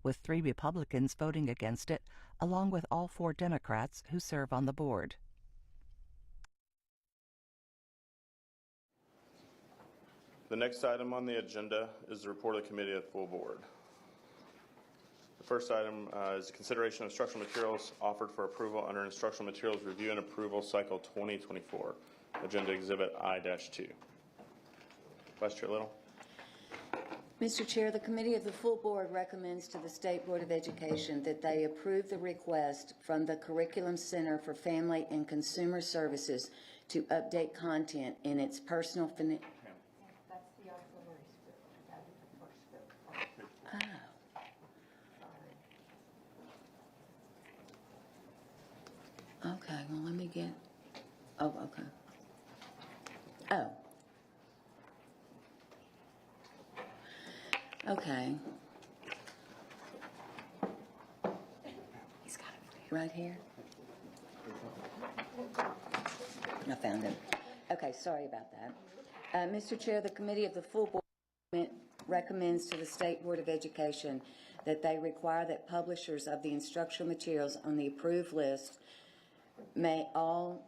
with 3 Republicans voting against it, along with all 4 Democrats who serve on the board. The next item on the agenda is the report of the Committee of the Full Board. The first item is consideration of instructional materials offered for approval under Instructional Materials Review and Approval Cycle 2024, Agenda Exhibit I-2. Vice Chair Little. Mr. Chair, the Committee of the Full Board recommends to the State Board of Education that they approve the request from the Curriculum Center for Family and Consumer Services to update content in its personal That's the auxiliary script. That is the first script. Oh. Okay, well, let me get, okay. Oh. Okay. He's got it right here. I found him. Okay, sorry about that. Mr. Chair, the Committee of the Full Board recommends to the State Board of Education that they require that publishers of the instructional materials on the approved list make all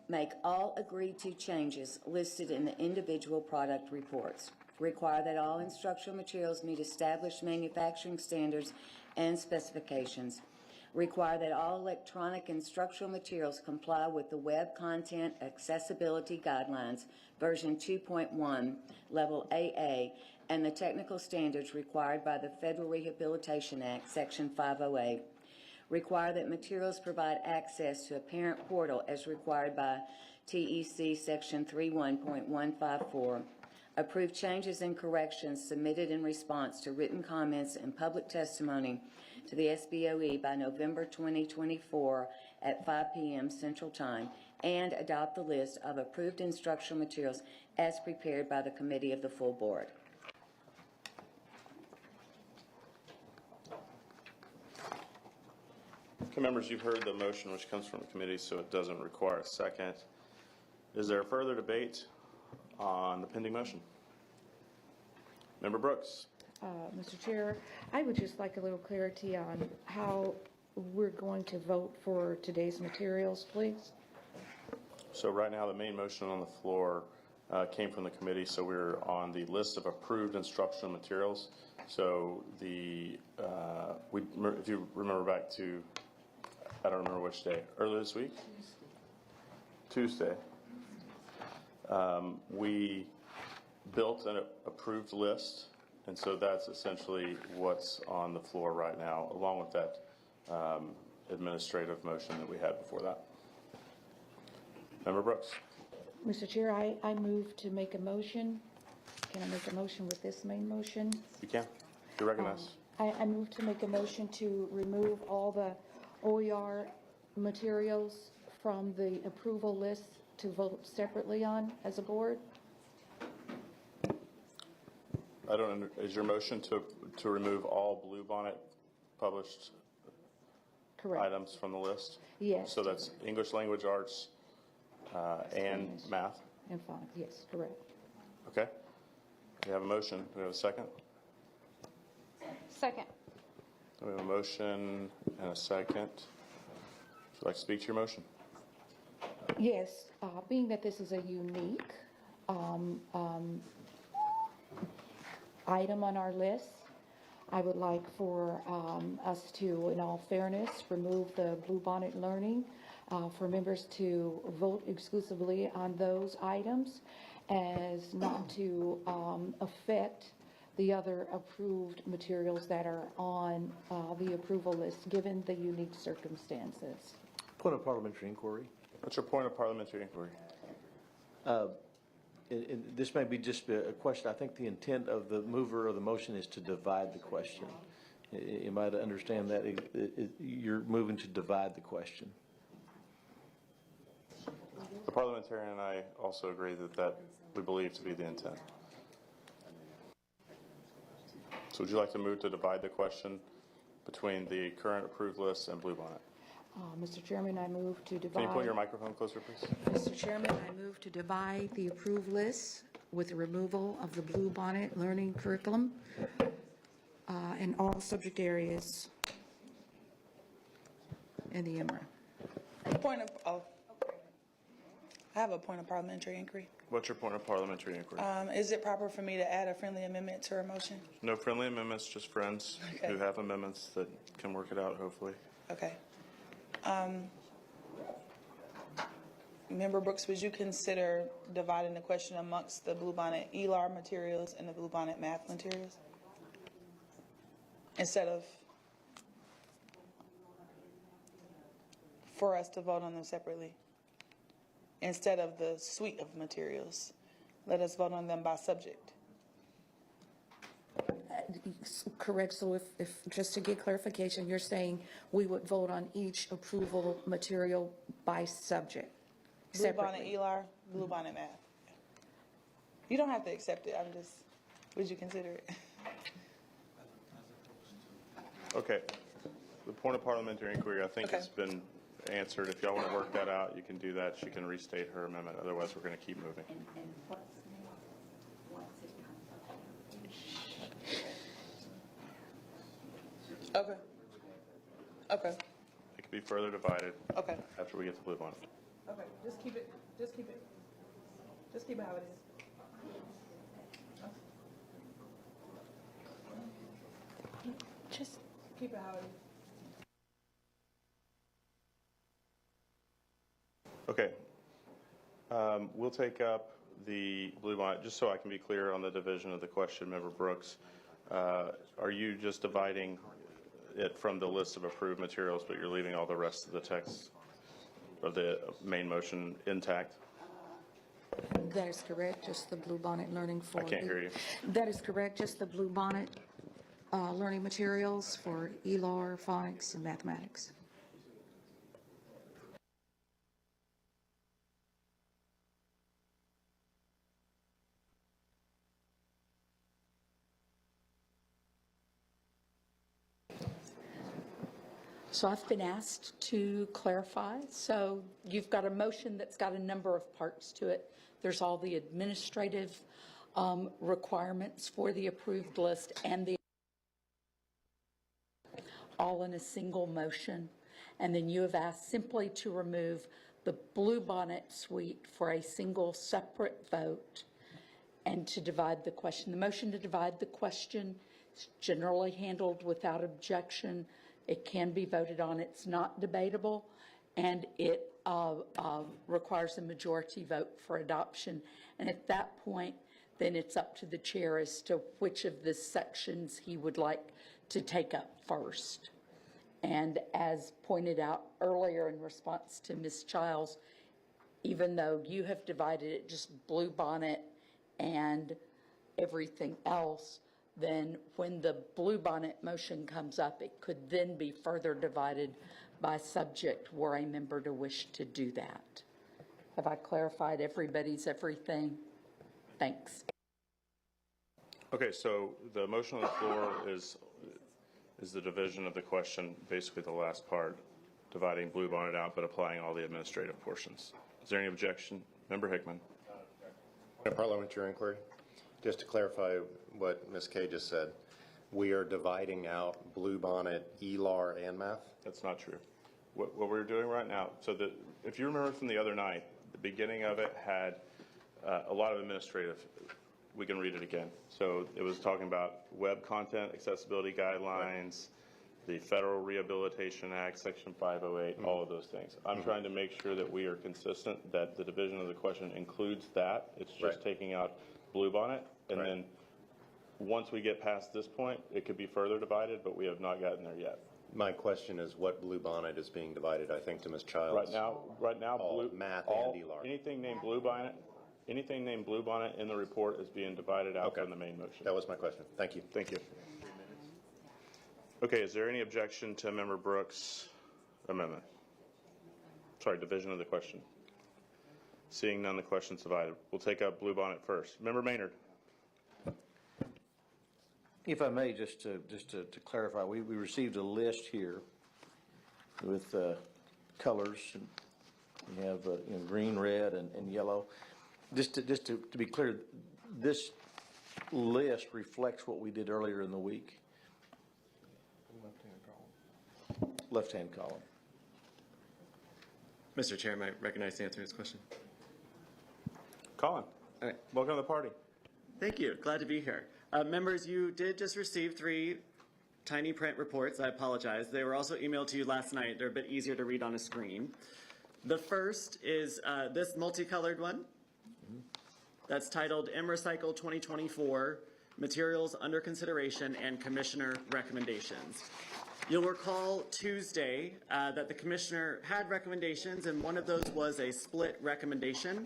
agreed to changes listed in the individual product reports. Require that all instructional materials meet established manufacturing standards and specifications. Require that all electronic instructional materials comply with the Web Content Accessibility Guidelines, version 2.1, level AA, and the technical standards required by the Federal Rehabilitation Act, section 508. Require that materials provide access to a parent portal as required by TEC section 31.154. Approve changes and corrections submitted in response to written comments and public testimony to the SBOE by November 2024 at 5 p.m. Central Time, and adopt the list of approved instructional materials as prepared by the Committee of the Full Board. Okay, members, you've heard the motion which comes from the committee, so it doesn't require a second. Is there further debate on the pending motion? Member Brooks. Mr. Chair, I would just like a little clarity on how we're going to vote for today's materials, please. So right now the main motion on the floor came from the committee, so we're on the list of approved instructional materials. So the if you remember back to, I don't remember which day, earlier this week? Tuesday. We built an approved list, and so that's essentially what's on the floor right now, along with that administrative motion that we had before that. Member Brooks. Mr. Chair, I move to make a motion. Can I make a motion with this main motion? You can. You're recognized. I move to make a motion to remove all the OER materials from the approval list to vote separately on as a board. I don't. Is your motion to remove all Bluebonnet published Correct. items from the list? Yes. So that's English language arts and math. And fine. Yes, correct. Okay. We have a motion. Do we have a second? Second. We have a motion and a second. Would you like to speak to your motion? Yes, being that this is a unique item on our list, I would like for us to, in all fairness, remove the Bluebonnet Learning for members to vote exclusively on those items as not to affect the other approved materials that are on the approval list, given the unique circumstances. Point of parliamentary inquiry. What's your point of parliamentary inquiry? This may be just a question. I think the intent of the mover of the motion is to divide the question. Am I to understand that you're moving to divide the question? The parliamentarian and I also agree that we believe to be the intent. So would you like to move to divide the question between the current approved list and Bluebonnet? Mr. Chairman, I move to divide. Can you put your microphone closer, please? Mr. Chairman, I move to divide the approved list with the removal of the Bluebonnet Learning curriculum in all subject areas in the MRA. I have a point of parliamentary inquiry. What's your point of parliamentary inquiry? Is it proper for me to add a friendly amendment to her motion? No friendly amendments, just friends who have amendments that can work it out, hopefully. Okay. Member Brooks, would you consider dividing the question amongst the Bluebonnet ELAR materials and the Bluebonnet math materials? Instead of, for us to vote on them separately? Instead of the suite of materials, let us vote on them by subject. Correct, so if, just to get clarification, you're saying we would vote on each approval material by subject Bluebonnet separately? ELAR, Bluebonnet math. You don't have to accept it, I'm just, would you consider it? Okay. The point of parliamentary inquiry, I think, Okay. has been answered. If y'all want to work that out, you can do that. She can restate her amendment. Otherwise, we're going to keep moving. Okay. Okay, It could be further divided okay. after we get to Bluebonnet. Okay, just keep it how it is. Just Keep it how it is. Okay. We'll take up the Bluebonnet, just so I can be clear on the division of the question, Member Brooks. Are you just dividing it from the list of approved materials, but you're leaving all the rest of the text of the main motion intact? that is correct, just the Bluebonnet learning for. I can't hear you. That is correct, just the Bluebonnet learning materials for ELAR, phonics, and mathematics. So I've been asked to clarify. So you've got a motion that's got a number of parts to it. There's all the administrative requirements for the approved list and the all in a single motion. And then you have asked simply to remove the Bluebonnet suite for a single separate vote and to divide the question. The motion to divide the question is generally handled without objection. It can be voted on. It's not debatable, and it requires a majority vote for adoption. And at that point, then it's up to the chair as to which of the sections he would like to take up first. And as pointed out earlier in response to Ms. Childs, even though you have divided it just Bluebonnet and everything else, then when the Bluebonnet motion comes up, it could then be further divided by subject were a member to wish to do that. Have I clarified everybody's everything? Thanks. Okay, so the motion on the floor is the division of the question, basically the last part, dividing Bluebonnet out but applying all the administrative portions. Is there any objection? Member Hickman. A parliamentary inquiry. Just to clarify what Ms. Kay just said, we are dividing out Bluebonnet, ELAR, and math? That's not true. What we're doing right now, so that if you remember from the other night, the beginning of it had a lot of administrative. We can read it again. So it was talking about web content accessibility guidelines, the Federal Rehabilitation Act, Section 508, all of those things. I'm trying to make sure that we are consistent, that the division of the question includes that. It's just Right. taking out Bluebonnet, and Right. then once we get past this point, it could be further divided, but we have not gotten there yet. My question is what Bluebonnet is being divided, I think, to Ms. Childs. Right now, All math and ELAR. anything named Bluebonnet in the report is being divided out Okay. from the main motion. That was my question. Thank you. Thank you. Okay, is there any objection to Member Brooks' amendment? Sorry, division of the question. Seeing none, the question's divided. We'll take up Bluebonnet first. Member Maynard. If I may, just to clarify, we received a list here with colors. And we have green, red, and yellow. Just to be clear, this list reflects what we did earlier in the week. Left-hand column. Mr. Chair, am I recognized to answer his question? Colin, All right. welcome to the party. Thank you. Glad to be here. Members, you did just receive 3 tiny print reports. I apologize. They were also emailed to you last night. They're a bit easier to read on a screen. The first is this multicolored one that's titled M-Recycle 2024, Materials Under Consideration and Commissioner Recommendations. You'll recall Tuesday that the commissioner had recommendations, and one of those was a split recommendation.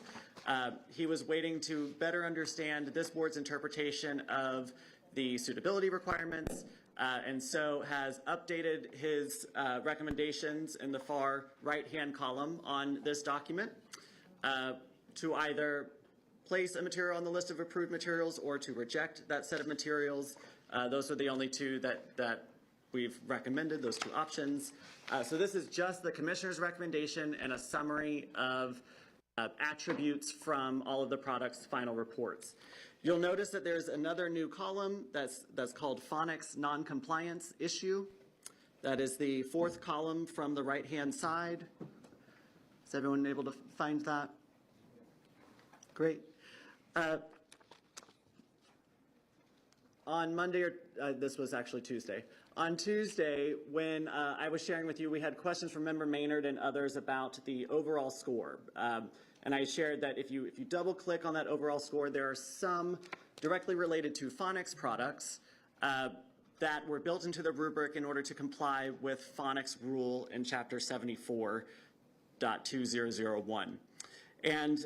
He was waiting to better understand this board's interpretation of the suitability requirements, and so has updated his recommendations in the far right-hand column on this document to either place a material on the list of approved materials or to reject that set of materials. Those are the only 2 that we've recommended, those 2 options. So this is just the commissioner's recommendation and a summary of attributes from all of the product's final reports. You'll notice that there's another new column that's called Phonics Noncompliance Issue. That is the 4th column from the right-hand side. Is everyone able to find that? Great. On Monday, or this was actually Tuesday. On Tuesday, when I was sharing with you, we had questions from Member Maynard and others about the overall score. And I shared that if you double click on that overall score, there are some directly related to Phonics products that were built into the rubric in order to comply with Phonics rule in Chapter 74.2001. And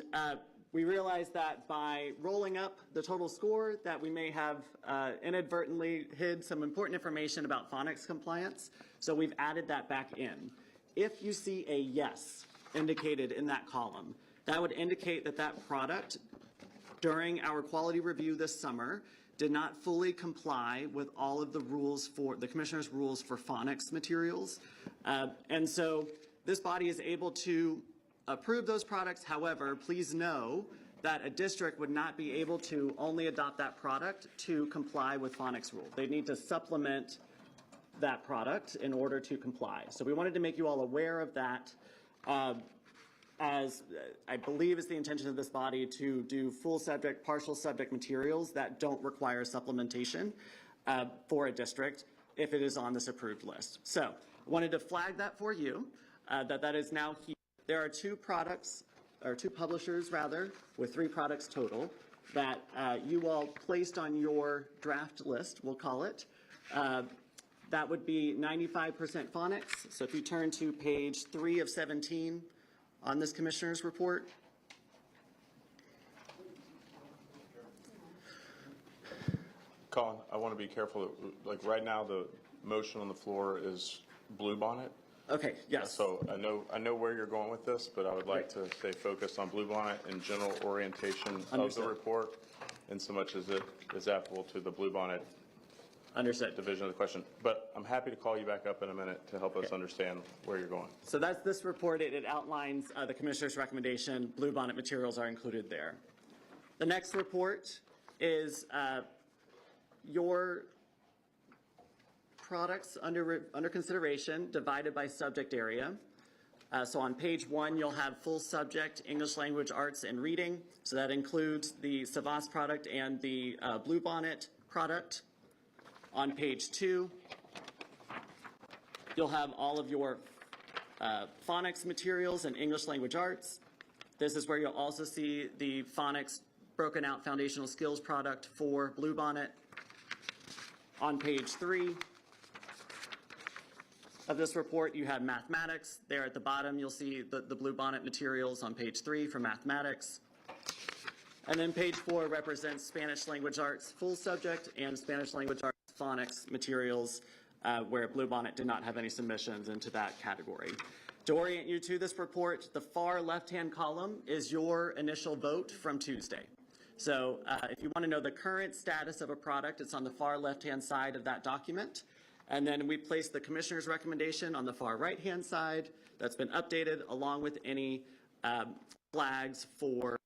we realized that by rolling up the total score that we may have inadvertently hid some important information about Phonics compliance. So we've added that back in. If you see a yes indicated in that column, that would indicate that that product during our quality review this summer did not fully comply with all of the rules for the commissioner's rules for Phonics materials. And so this body is able to approve those products. However, please know that a district would not be able to only adopt that product to comply with Phonics rule. They need to supplement that product in order to comply. So we wanted to make you all aware of that, as I believe is the intention of this body to do full subject, partial subject materials that don't require supplementation for a district if it is on this approved list. So I wanted to flag that for you, that is now here. There are 2 products, or 2 publishers rather, with 3 products total that you all placed on your draft list, we'll call it. That would be 95% Phonics. So if you turn to page 3 of 17 on this commissioner's report. Colin, I want to be careful. Like right now, the motion on the floor is Bluebonnet. Okay, yes. So I know where you're going with this, but I would like to stay focused on Bluebonnet and general orientation of the report, in so much as it is applicable to the Bluebonnet division of the question. But I'm happy to call you back up in a minute to help us understand where you're going. So that's this report. It outlines the commissioner's recommendation. Bluebonnet materials are included there. The next report is your products under consideration divided by subject area. So on page 1, you'll have full subject, English language, arts, and reading. So that includes the Savas product and the Bluebonnet product. On page 2, you'll have all of your Phonics materials and English language arts. This is where you'll also see the Phonics broken out foundational skills product for Bluebonnet. On page 3 of this report, you have mathematics. There at the bottom, you'll see the Bluebonnet materials on page 3 for mathematics. And then page 4 represents Spanish language arts full subject and Spanish language arts Phonics materials, where Bluebonnet did not have any submissions into that category. To orient you to this report, the far left-hand column is your initial vote from Tuesday. So if you want to know the current status of a product, it's on the far left-hand side of that document. And then we place the commissioner's recommendation on the far right-hand side that's been updated, along with any flags for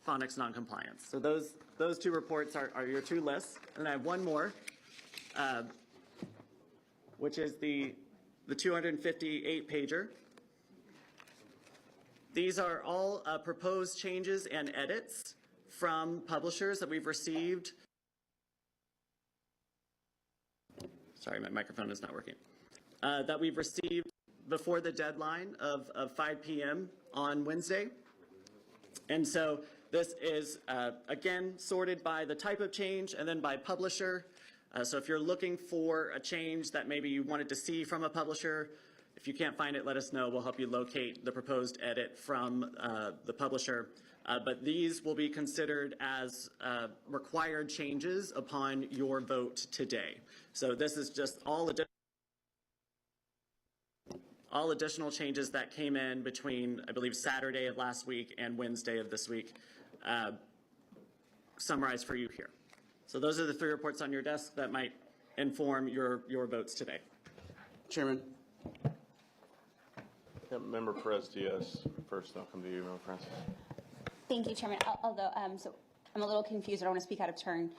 phonics noncompliance. So those two reports are your two lists. And I have one more, which is the 258 pager. These are all proposed changes and edits from publishers that we've received. Sorry, my microphone is not working. That we've received before the deadline of 5 p.m. on Wednesday. And so this is, again, sorted by the type of change and then by publisher. So if you're looking for a change that maybe you wanted to see from a publisher, if you can't find it, let us know. We'll help you locate the proposed edit from the publisher. But these will be considered as required changes upon your vote today. So this is just all additional changes that came in between, I believe, Saturday of last week and Wednesday of this week, summarized for you here. So those are the three reports on your desk that might inform your votes today. Chairman. Yeah, Member Perez-Diaz first, then I'll come to you, Member Francis. Thank you, Chairman. Although, so I'm a little confused. I don't want to speak out of turn.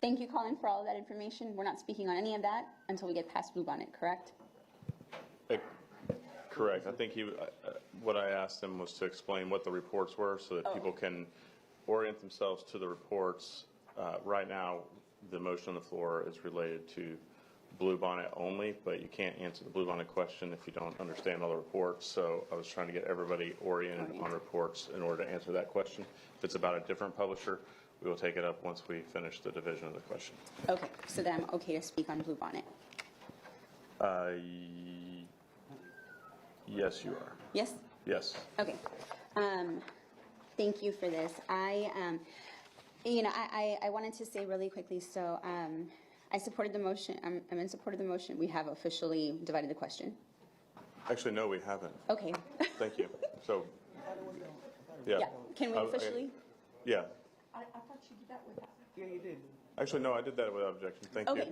Thank you, Colin, for all of that information. We're not speaking on any of that until we get past Bluebonnet, correct? Correct. I think what I asked him was to explain what the reports were so that people can orient themselves to the reports. Right now, the motion on the floor is related to Bluebonnet only, but you can't answer the Bluebonnet question if you don't understand all the reports. So I was trying to get everybody oriented on reports in order to answer that question. If it's about a different publisher, we will take it up once we finish the division of the question. Okay, so then I'm okay to speak on Bluebonnet. Yes, you are. Yes? Yes. Okay. Thank you for this. I wanted to say really quickly, so I supported the motion. I'm in support of the motion. We have officially divided the question. Actually, no, we haven't. Okay. Thank you. So, yeah. Yeah. Can we officially? Yeah. I thought you did that without. Yeah, you did. Actually, no, I did that without objection. Thank you. Okay.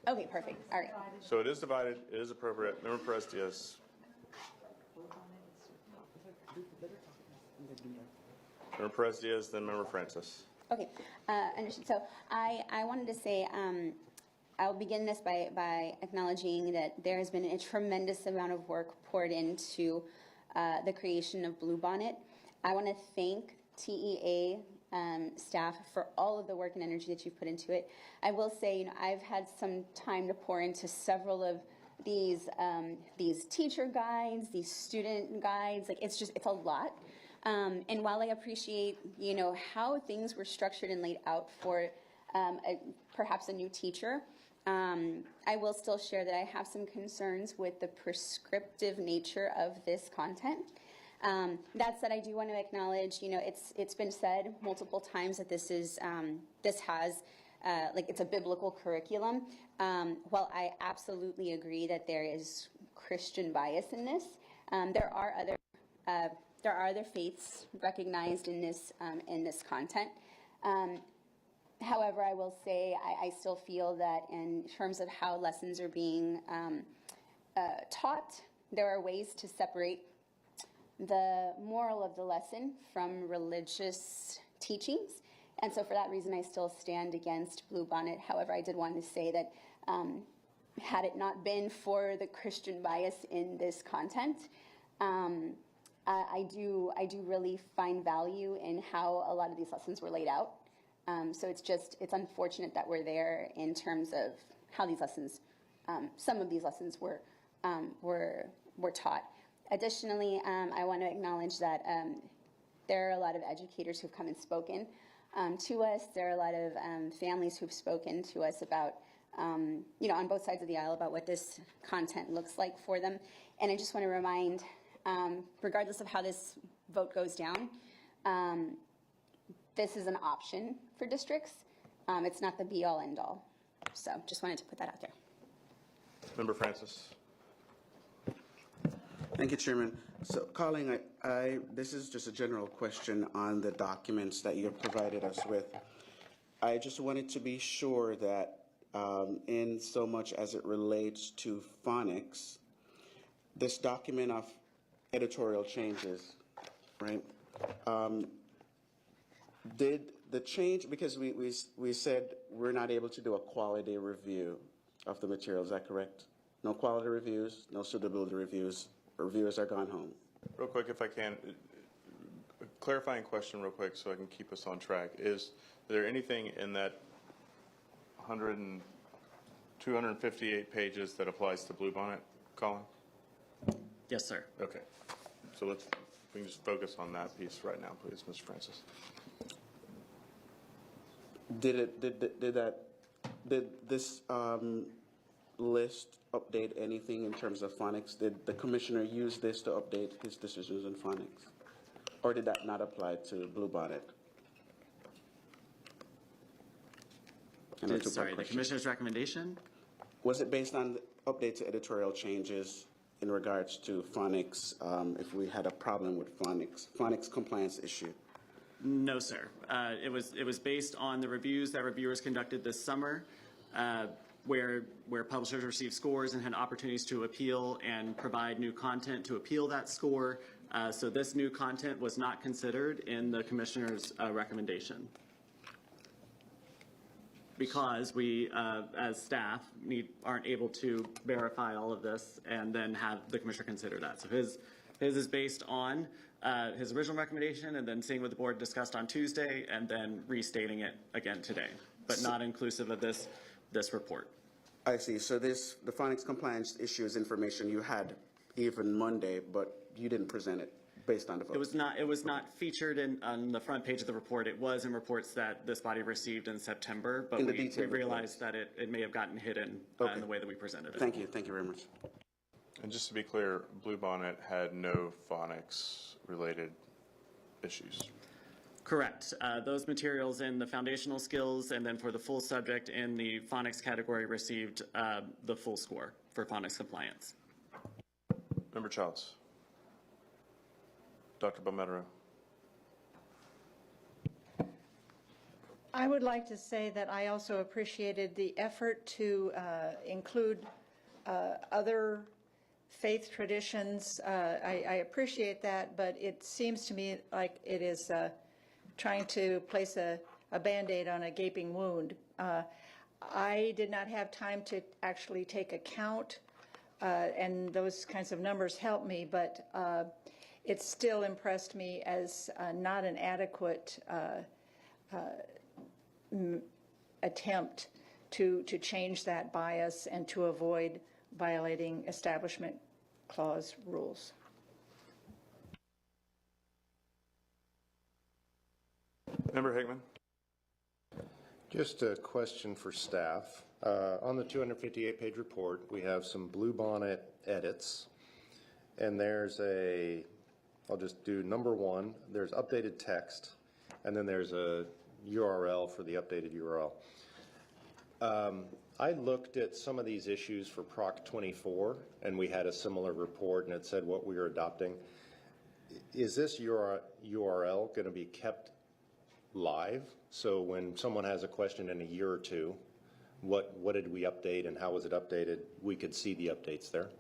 Okay, perfect. All right. So it is divided. It is appropriate. Member Perez-Diaz. Member Perez-Diaz, then Member Francis. Okay, understood. So I wanted to say, I'll begin this by acknowledging that there has been a tremendous amount of work poured into the creation of Bluebonnet. I want to thank TEA staff for all of the work and energy that you've put into it. I will say, I've had some time to pour into several of these teacher guides, these student guides. Like it's a lot. And while I appreciate, how things were structured and laid out for perhaps a new teacher, I will still share that I have some concerns with the prescriptive nature of this content. That said, I do want to acknowledge, it's been said multiple times that this has it's a biblical curriculum. While I absolutely agree that there is Christian bias in this, there are other faiths recognized in this content. However, I will say I still feel that in terms of how lessons are being taught, there are ways to separate the moral of the lesson from religious teachings. And so for that reason, I still stand against Bluebonnet. However, I did want to say that had it not been for the Christian bias in this content, I do really find value in how a lot of these lessons were laid out. So it's unfortunate that we're there in terms of how these lessons, some of these lessons were taught. Additionally, I want to acknowledge that there are a lot of educators who've come and spoken to us. There are a lot of families who've spoken to us about, on both sides of the aisle about what this content looks like for them. And I just want to remind, regardless of how this vote goes down, this is an option for districts. It's not the be-all, end-all. So just wanted to put that out there. Member Francis. Thank you, Chairman. So, Colleen, this is just a general question on the documents that you have provided us with. I just wanted to be sure that in so much as it relates to phonics, this document of editorial changes, right? Did the change, because we said we're not able to do a quality review of the material, is that correct? No quality reviews, no suitability reviews, reviewers are gone home. Real quick, if I can, a clarifying question real quick so I can keep us on track. Is there anything in that 258 pages that applies to Bluebonnet, Colin? Yes, sir. Okay. So we can just focus on that piece right now, please, Mr. Francis. Did this list update anything in terms of phonics? Did the commissioner use this to update his decisions on phonics? Or did that not apply to Bluebonnet? Sorry, the commissioner's recommendation? Was it based on updates to editorial changes in regards to phonics, if we had a problem with phonics compliance issue? No, sir. It was based on the reviews that reviewers conducted this summer, where publishers received scores and had opportunities to appeal and provide new content to appeal that score. So this new content was not considered in the commissioner's recommendation, because we, as staff, aren't able to verify all of this and then have the commissioner consider that. So his is based on his original recommendation and then seeing what the board discussed on Tuesday and then restating it again today, but not inclusive of this report. I see. So the phonics compliance issue is information you had even Monday, but you didn't present it based on the vote. It was not featured on the front page of the report. It was in reports that this body received in September, but we realized that it may have gotten hidden in the way that we presented it. Thank you. Thank you very much. And just to be clear, Bluebonnet had no phonics-related issues. Correct. Those materials in the foundational skills and then for the full subject in the phonics category received the full score for phonics compliance. Member Childs. Dr. Balmetero. I would like to say that I also appreciated the effort to include other faith traditions. I appreciate that, but it seems to me like it is trying to place a Band-Aid on a gaping wound. I did not have time to actually take account, and those kinds of numbers help me, but it still impressed me as not an adequate attempt to change that bias and to avoid violating Establishment Clause rules. Member Hickman. Just a question for staff. On the 258-page report, we have some Bluebonnet edits, and there's I'll just do number 1, there's updated text, and then there's a URL for the updated URL. I looked at some of these issues for Proc 24, and we had a similar report, and it said what we were adopting. Is this URL going to be kept live? So when someone has a question in a year or two, what did we update and how was it updated? We could see the updates there.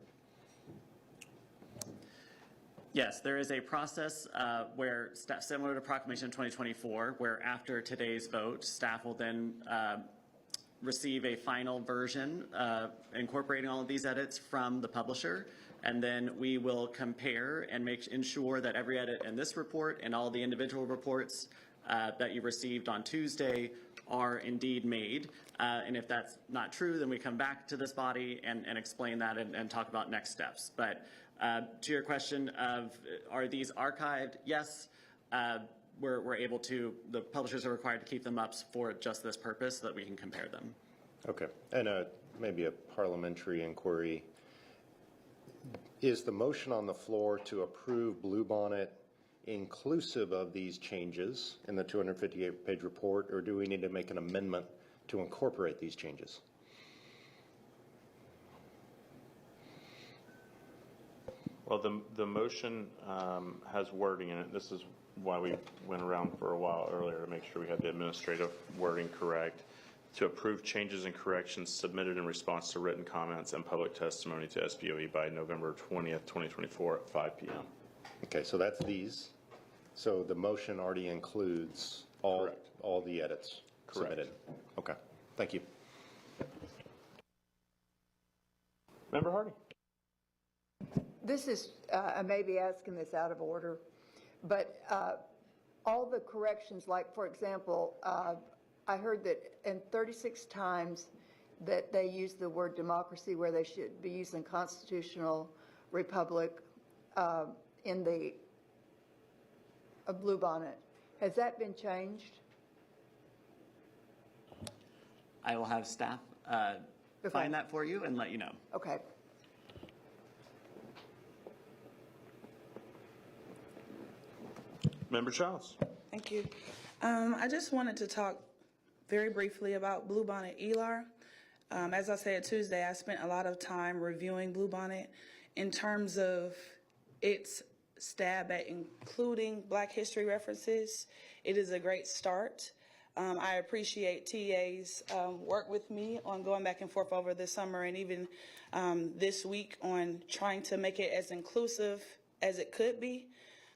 Yes, there is a process where staff, similar to Proclamation 2024, where after today's vote, staff will then receive a final version incorporating all of these edits from the publisher, and then we will compare and ensure that every edit in this report and all the individual reports that you received on Tuesday are indeed made. And if that's not true, then we come back to this body and explain that and talk about next steps. But to your question of are these archived? Yes. We're able to, the publishers are required to keep them up for just this purpose so that we can compare them. Okay, and maybe a parliamentary inquiry. Is the motion on the floor to approve Bluebonnet inclusive of these changes in the 258-page report, or do we need to make an amendment to incorporate these changes? Well, the motion has wording in it. This is why we went around for a while earlier to make sure we had the administrative wording correct, to approve changes and corrections submitted in response to written comments and public testimony to SBOE by November 20th, 2024 at 5 p.m. Okay, so that's these. So the motion already includes Correct. All the edits Correct. submitted? Okay, thank you. Member Hardy. This is, I may be asking this out of order, but all the corrections, like, for example, I heard that in 36 times that they use the word democracy where they should be using constitutional republic in the Bluebonnet. Has that been changed? I will have staff find that for you and let you know. Okay. Member Childs. Thank you. I just wanted to talk very briefly about Bluebonnet ELAR. As I said Tuesday, I spent a lot of time reviewing Bluebonnet in terms of its stab at including Black history references. It is a great start. I appreciate TA's work with me on going back and forth over the summer and even this week on trying to make it as inclusive as it could be.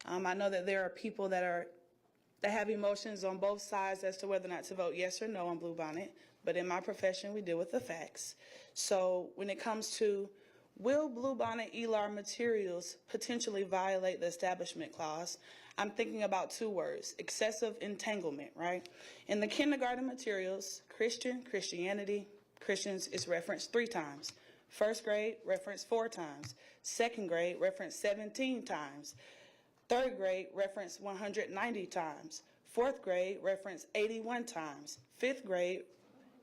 I know that there are people that have emotions on both sides as to whether or not to vote yes or no on Bluebonnet, but in my profession, we deal with the facts. So when it comes to will Bluebonnet ELAR materials potentially violate the Establishment Clause, I'm thinking about two words: excessive entanglement, right? In the kindergarten materials, Christianity, Christians is referenced 3 times. First grade, referenced 4 times. Second grade, referenced 17 times. Third grade, referenced 190 times. Fourth grade, referenced 81 times. Fifth grade,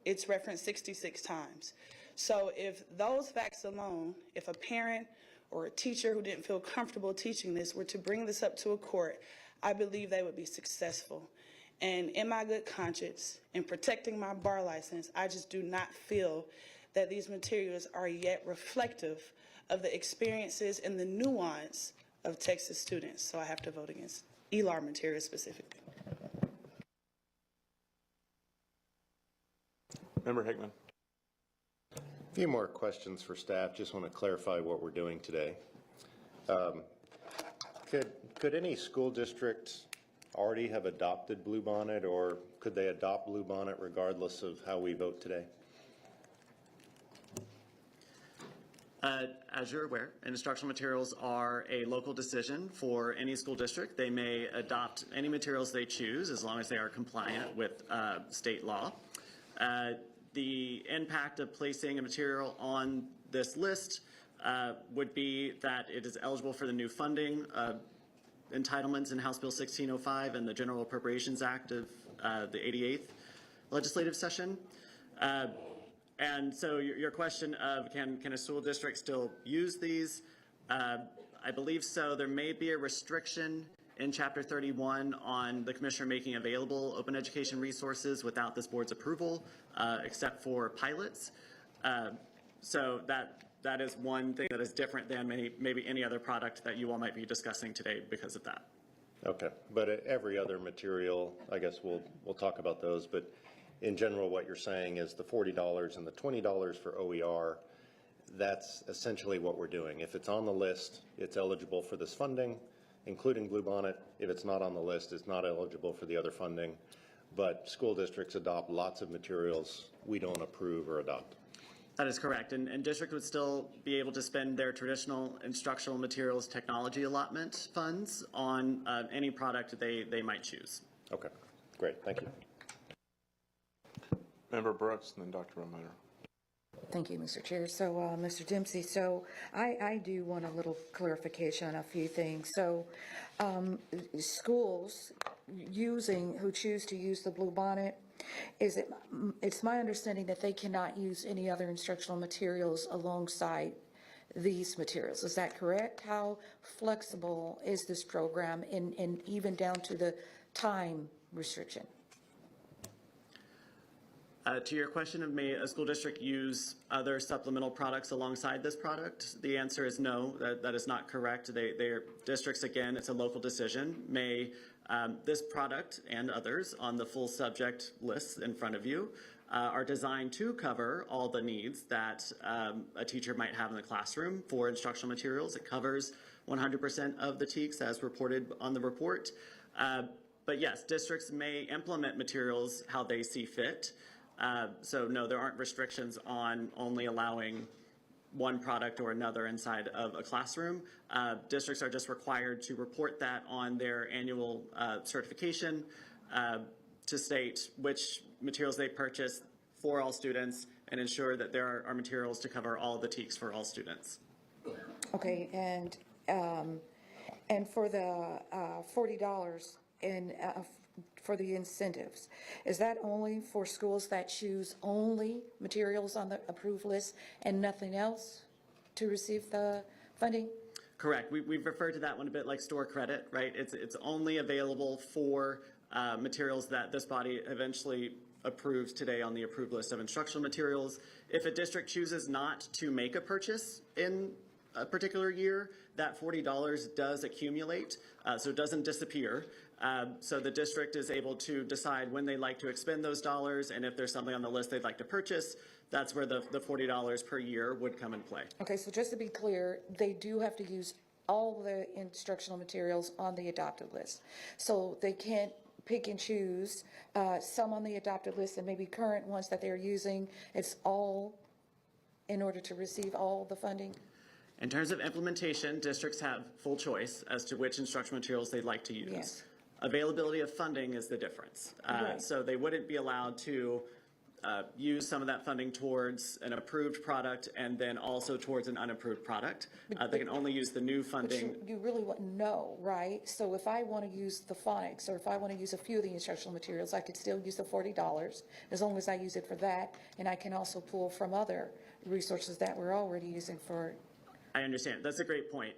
it's referenced 66 times. So if those facts alone, if a parent or a teacher who didn't feel comfortable teaching this were to bring this up to a court, I believe they would be successful. And in my good conscience, in protecting my bar license, I just do not feel that these materials are yet reflective of the experiences and the nuance of Texas students. So I have to vote against ELAR materials specifically. Member Hickman. A few more questions for staff. Just want to clarify what we're doing today. Could any school district already have adopted Bluebonnet, or could they adopt Bluebonnet regardless of how we vote today? As you're aware, instructional materials are a local decision for any school district. They may adopt any materials they choose as long as they are compliant with state law. The impact of placing a material on this list would be that it is eligible for the new funding entitlements in House Bill 1605 and the General Appropriations Act of the 88th legislative session. And so your question of can a school district still use these? I believe so. There may be a restriction in Chapter 31 on the commissioner making available open education resources without this board's approval, except for pilots. So that is one thing that is different than maybe any other product that you all might be discussing today because of that. Okay, but every other material, I guess we'll talk about those, but in general, what you're saying is the $40 and the $20 for OER, that's essentially what we're doing. If it's on the list, it's eligible for this funding, including Bluebonnet. If it's not on the list, it's not eligible for the other funding. But school districts adopt lots of materials we don't approve or adopt. That is correct, and district would still be able to spend their traditional instructional materials technology allotment funds on any product they might choose. Okay, great, thank you. Member Brooks, and then Dr. Romeyer. Thank you, Mr. Chair. So, Mr. Dempsey, so I do want a little clarification on a few things. So, schools who choose to use the Bluebonnet, it's my understanding that they cannot use any other instructional materials alongside these materials. Is that correct? How flexible is this program, and even down to the time restriction? To your question of may a school district use other supplemental products alongside this product, the answer is no, that is not correct. Their districts, again, it's a local decision, may this product and others on the full subject lists in front of you are designed to cover all the needs that a teacher might have in the classroom for instructional materials. It covers 100% of the TEKS as reported on the report. But yes, districts may implement materials how they see fit. So no, there aren't restrictions on only allowing one product or another inside of a classroom. Districts are just required to report that on their annual certification to state which materials they purchase for all students and ensure that there are materials to cover all the TEKS for all students. Okay, and for the $40 for the incentives, is that only for schools that choose only materials on the approved list and nothing else to receive the funding? Correct. We've referred to that one a bit like store credit, right? It's only available for materials that this body eventually approves today on the approved list of instructional materials. If a district chooses not to make a purchase in a particular year, that $40 does accumulate, so it doesn't disappear. So the district is able to decide when they'd like to expend those dollars, and if there's something on the list they'd like to purchase, that's where the $40 per year would come in play. Okay, so just to be clear, they do have to use all the instructional materials on the adopted list. So they can't pick and choose some on the adopted list and maybe current ones that they're using. It's all in order to receive all the funding? In terms of implementation, districts have full choice as to which instructional materials they'd like to use. Yes. Availability of funding is the difference. Right. So they wouldn't be allowed to use some of that funding towards an approved product and then also towards an unapproved product. They can only use the new funding. But you really wouldn't know, right? So if I want to use the phonics, or if I want to use a few of the instructional materials, I could still use the $40 as long as I use it for that, and I can also pull from other resources that we're already using for. I understand. That's a great point.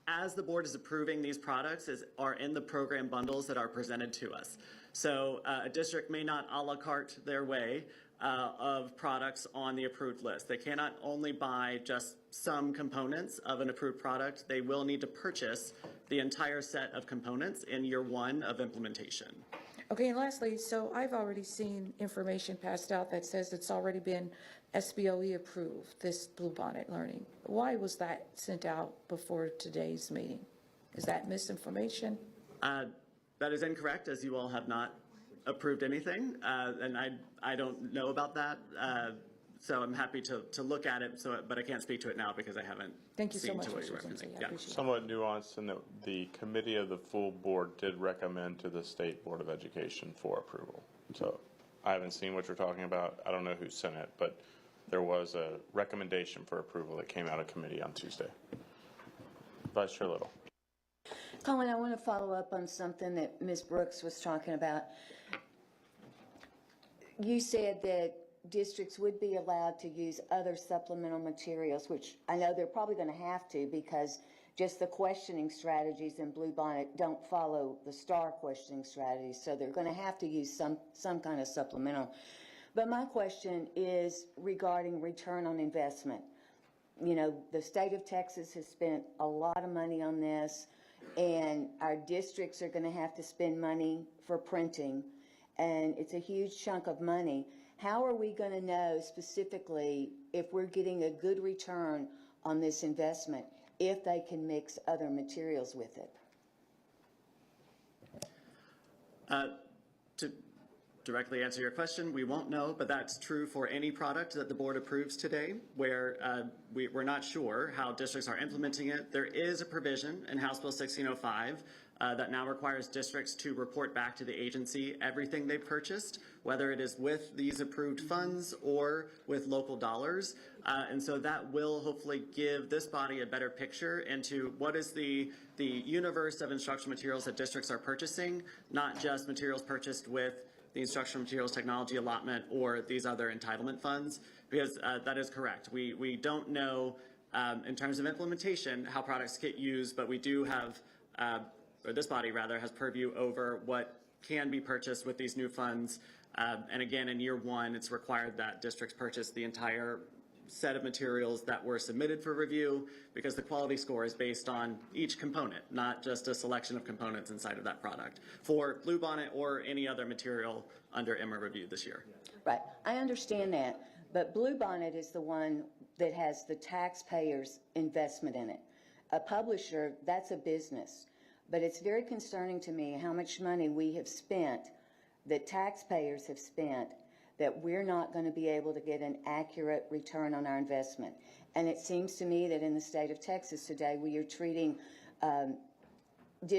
As the board is approving these products are in the program bundles that are presented to us. So a district may not a la carte their way of products on the approved list. They cannot only buy just some components of an approved product. They will need to purchase the entire set of components in year one of implementation. Okay, and lastly, so I've already seen information passed out that says it's already been SBOE approved, this Bluebonnet Learning. Why was that sent out before today's meeting? Is that misinformation? That is incorrect, as you all have not approved anything, and I don't know about that. So I'm happy to look at it, but I can't speak to it now because I haven't Thank you so seen much, to what you're Mr. Lindsay. referencing. I Yeah. appreciate it. Somewhat nuanced in that the committee of the full board did recommend to the State Board of Education for approval. So I haven't seen what you're talking about. I don't know who sent it, but there was a recommendation for approval that came out of committee on Tuesday. Vice Chair Little. Colin, I want to follow up on something that Ms. Brooks was talking about. You said that districts would be allowed to use other supplemental materials, which I know they're probably going to have to because just the questioning strategies in Bluebonnet don't follow the STAR questioning strategies, so they're going to have to use some kind of supplemental. But my question is regarding return on investment. You know, the state of Texas has spent a lot of money on this, and our districts are going to have to spend money for printing, and it's a huge chunk of money. How are we going to know specifically if we're getting a good return on this investment if they can mix other materials with it? To directly answer your question, we won't know, but that's true for any product that the board approves today where we're not sure how districts are implementing it. There is a provision in House Bill 1605 that now requires districts to report back to the agency everything they've purchased, whether it is with these approved funds or with local dollars. And so that will hopefully give this body a better picture into what is the universe of instructional materials that districts are purchasing, not just materials purchased with the instructional materials technology allotment or these other entitlement funds, because that is correct. We don't know in terms of implementation how products get used, but we do have or this body rather has purview over what can be purchased with these new funds. And again, in year one, it's required that districts purchase the entire set of materials that were submitted for review because the quality score is based on each component, not just a selection of components inside of that product for Bluebonnet or any other material under Emma review this year. Right, I understand that, but Bluebonnet is the one that has the taxpayers' investment in it. A publisher, that's a business. But it's very concerning to me how much money we have spent, that taxpayers have spent, that we're not going to be able to get an accurate return on our investment. And it seems to me that in the state of Texas today, we are treating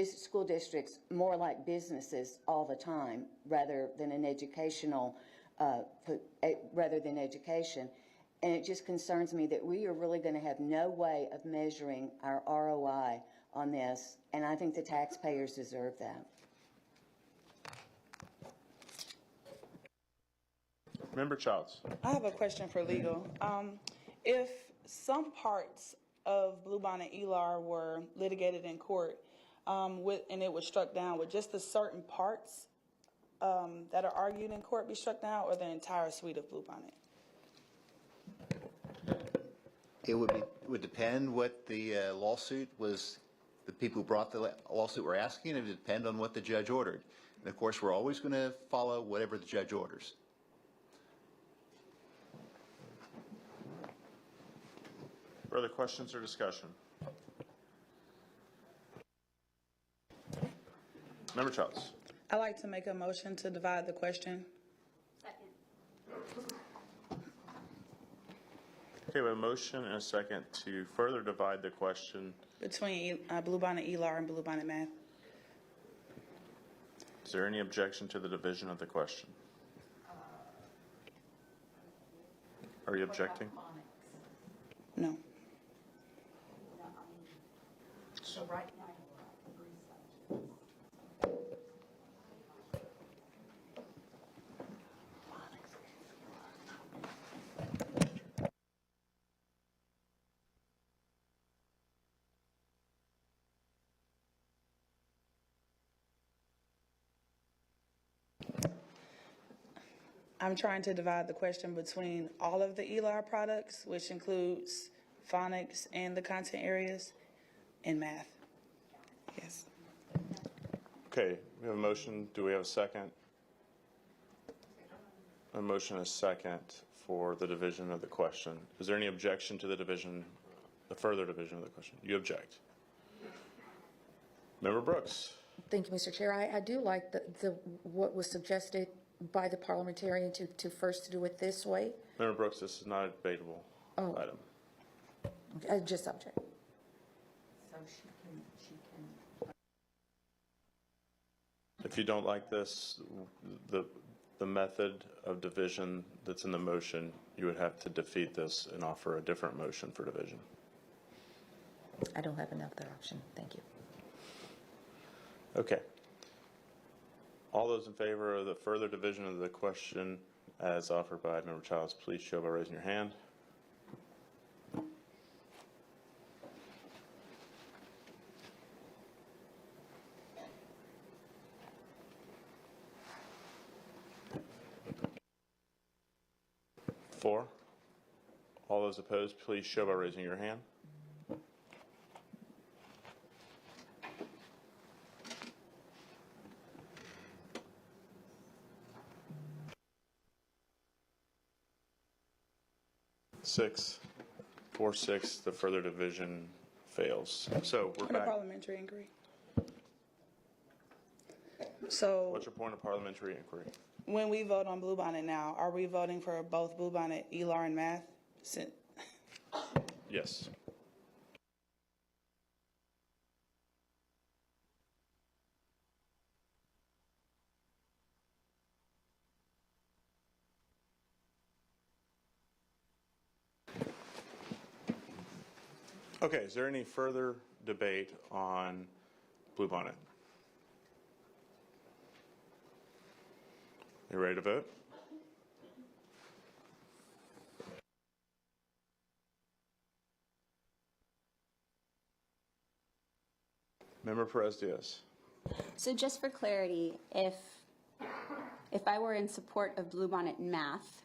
school districts more like businesses all the time rather than an educational, rather than education. And it just concerns me that we are really going to have no way of measuring our ROI on this, and I think the taxpayers deserve that. Member Childs. I have a question for legal. If some parts of Bluebonnet ELAR were litigated in court and it was struck down, would just the certain parts that are argued in court be struck down, or the entire suite of Bluebonnet? It would depend what the lawsuit was, the people who brought the lawsuit were asking. It would depend on what the judge ordered. And of course, we're always going to follow whatever the judge orders. Further questions or discussion? Member Childs. I'd like to make a motion to divide the question. Okay, we have a motion and a second to further divide the question. Between Bluebonnet ELAR and Bluebonnet Math. Is there any objection to the division of the question? Are you objecting? No. So right now, I'm trying to divide the question between all of the ELAR products, which includes phonics and the content areas, and math. Yes. Okay, we have a motion. Do we have a second? A motion and a second for the division of the question. Is there any objection to the division, the further division of the question? You object. Member Brooks. Thank you, Mr. Chair. I do like what was suggested by the parliamentarian to first do it this way. Member Brooks, this is not a debatable item. Just subject. so she can. If you don't like this, the method of division that's in the motion, you would have to defeat this and offer a different motion for division. I don't have another option. Thank you. Okay. All those in favor of the further division of the question as offered by Member Childs, please show by raising your hand. Four. All those opposed, please show by raising your hand. 6, 4-6, the further division fails. So we're Under back. parliamentary inquiry. So What's your point of parliamentary inquiry? when we vote on Bluebonnet now, are we voting for both Bluebonnet, ELAR, and math? Yes. Okay, is there any further debate on Bluebonnet? You ready to vote? Member Perez-Diaz. So just for clarity, if I were in support of Bluebonnet Math,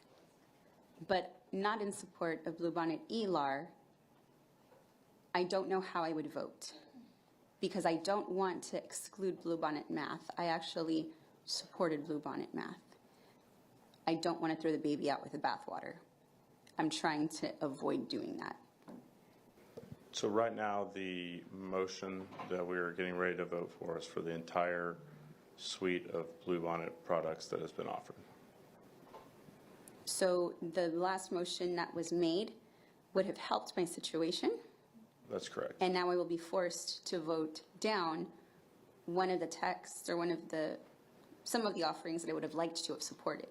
but not in support of Bluebonnet ELAR, I don't know how I would vote, because I don't want to exclude Bluebonnet Math. I actually supported Bluebonnet Math. I don't want to throw the baby out with the bathwater. I'm trying to avoid doing that. So right now, the motion that we are getting ready to vote for is for the entire suite of Bluebonnet products that has been offered. So the last motion that was made would have helped my situation, That's correct. and now I will be forced to vote down one of the texts or some of the offerings that I would have liked to have supported.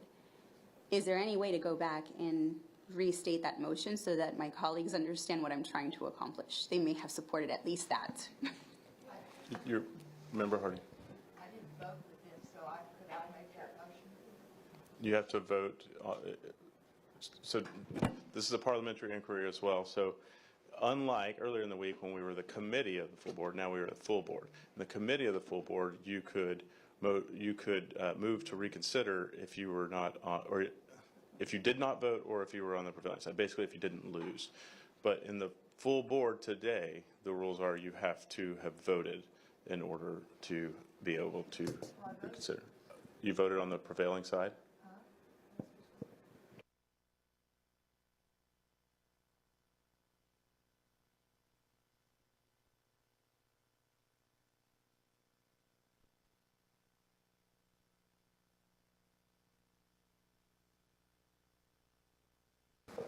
Is there any way to go back and restate that motion so that my colleagues understand what I'm trying to accomplish? They may have supported at least that. You're, Member Hardy? I didn't vote with him, so could I make that motion? You have to vote. So this is a parliamentary inquiry as well. So unlike earlier in the week when we were the committee of the full board, now we are the full board. In the committee of the full board, you could move to reconsider if you were not on, or if you did not vote, or if you were on the prevailing side. Basically, if you didn't lose. But in the full board today, the rules are you have to have voted in order to be able to reconsider. You voted on the prevailing side?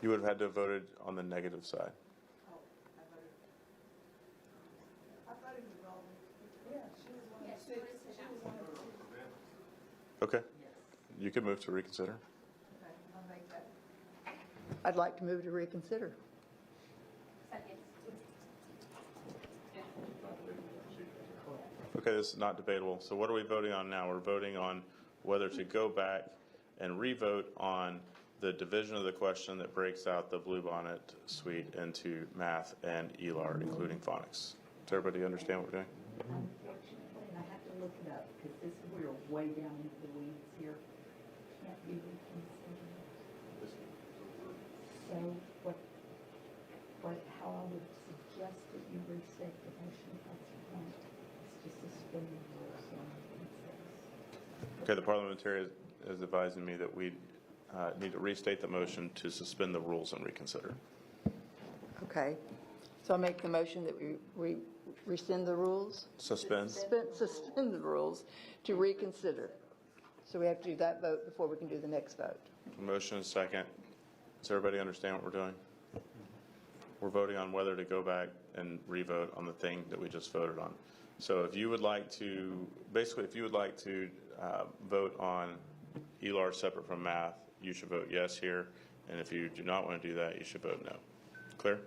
You would have had to have voted on the negative side. Okay. You could move to reconsider. I'd like to move to reconsider. Okay, this is not debatable. So what are we voting on now? We're voting on whether to go back and re-vote on the division of the question that breaks out the Bluebonnet suite into math and ELAR, including phonics. Does everybody understand what we're doing? Unfortunately, and I have to look it up because we're way down into the weeds here. Can't be reconsidered. So how I would suggest that you restate the motion if that's your point, is to suspend the rules on recess. Okay, the parliamentarian is advising me that we need to restate the motion to suspend the rules and reconsider. Okay. So I make the motion that we rescind the rules? Suspend? Suspend the rules to reconsider. So we have to do that vote before we can do the next vote. Motion is second. Does everybody understand what we're doing? We're voting on whether to go back and re-vote on the thing that we just voted on. So if you would like to, basically if you would like to vote on ELAR separate from math, you should vote yes here. And if you do not want to do that, you should vote no. Clear?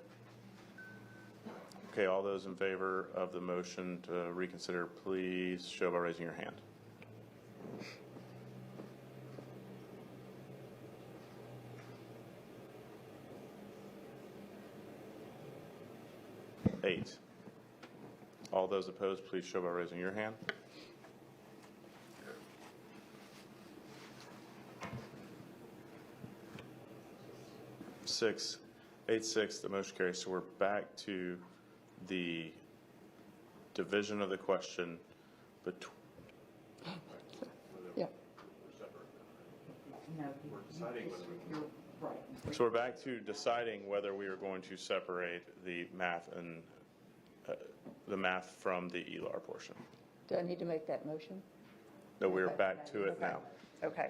Okay, all those in favor of the motion to reconsider, please show by raising your hand. Eight. All those opposed, please show by raising your hand. Six. 8-6, the motion carries. So we're back to the division of the question between. Yeah. No, you're right. So we're back to deciding whether we are going to separate the math and the math from the ELAR portion. Do I need to make that motion? No, we're back to it now. Okay.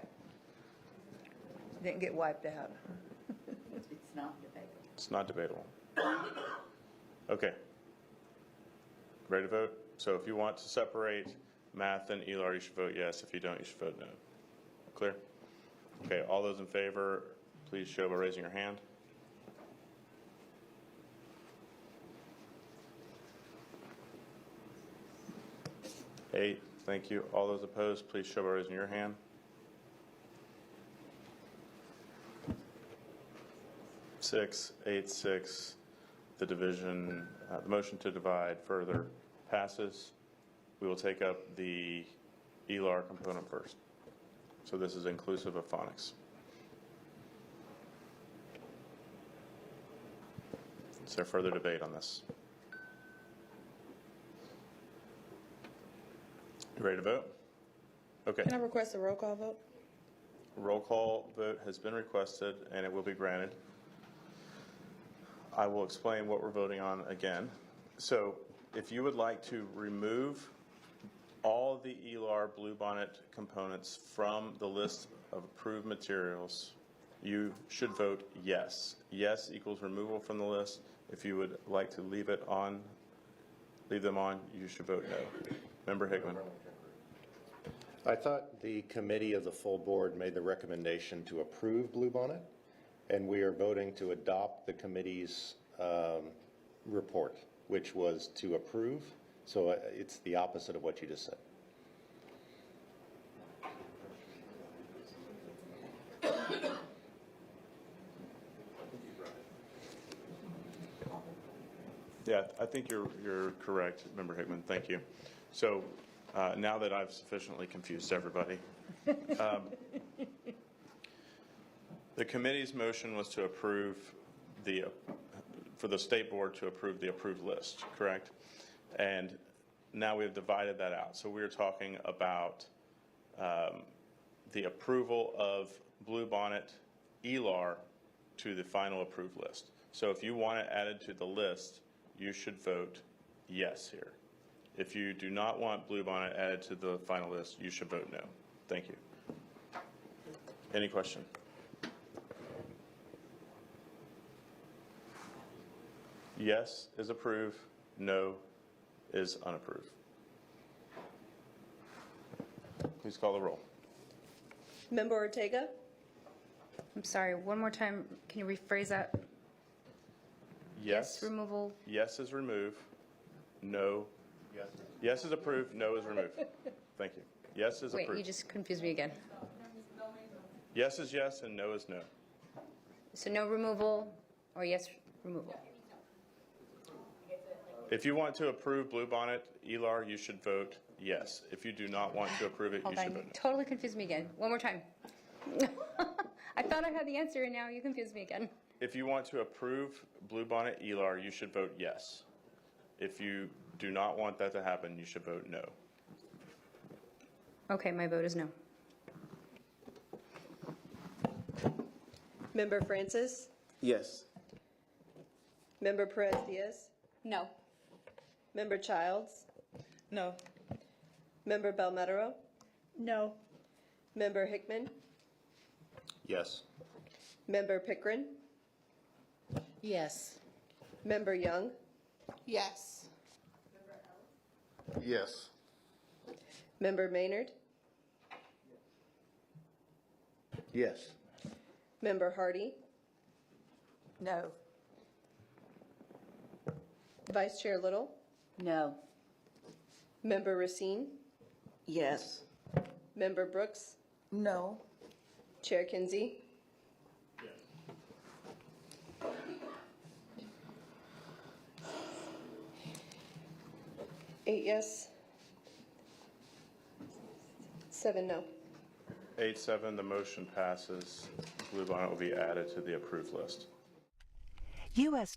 Didn't get wiped out. It's not debatable. It's not debatable. Okay. Ready to vote? So if you want to separate math and ELAR, you should vote yes. If you don't, you should vote no. Clear? Okay, all those in favor, please show by raising your hand. Eight, thank you. All those opposed, please show by raising your hand. 6, 8-6, the division, the motion to divide further passes. We will take up the ELAR component first. So this is inclusive of phonics. Is there further debate on this? You ready to vote? Okay. Can I request a roll call vote? Roll call vote has been requested and it will be granted. I will explain what we're voting on again. So if you would like to remove all of the ELAR Bluebonnet components from the list of approved materials, you should vote yes. Yes equals removal from the list. If you would like to leave them on, you should vote no. Member Hickman. I thought the committee of the full board made the recommendation to approve Bluebonnet, and we are voting to adopt the committee's report, which was to approve. So it's the opposite of what you just said. Yeah, I think you're correct, Member Hickman. Thank you. So now that I've sufficiently confused everybody, the committee's motion was to approve for the state board to approve the approved list, correct? And now we've divided that out. So we're talking about the approval of Bluebonnet ELAR to the final approved list. So if you want it added to the list, you should vote yes here. If you do not want Bluebonnet added to the final list, you should vote no. Thank you. Any question? Yes is approve, no is unapproved. Please call the roll. Member Ortega? I'm sorry, one more time, can you rephrase that? Yes. Removal? Yes is remove, no. Yes is approved, no is remove. Thank you. Yes is approved. Wait, you just confused me again. Yes is yes and no is no. So no removal or yes removal? If you want to approve Bluebonnet ELAR, you should vote yes. If you do not want to approve it, you Hold should on, vote no. totally confused me again. One more time. I thought I had the answer and now you confused me again. If you want to approve Bluebonnet ELAR, you should vote yes. If you do not want that to happen, you should vote no. Okay, my vote is no. Member Francis? Yes. Member Perez Diaz? No. Member Childs? No. Member Belmetero? No. Member Hickman? Yes. Member Pickren? Yes. Member Young? Yes. Yes. Member Maynard? Yes. Member Hardy? No. Vice Chair Little? No. Member Racine? Yes. Member Brooks? No. Chair Kinsey? Eight yes. 7 no. 8-7, the motion passes. Bluebonnet will be added to the approved list. U.S.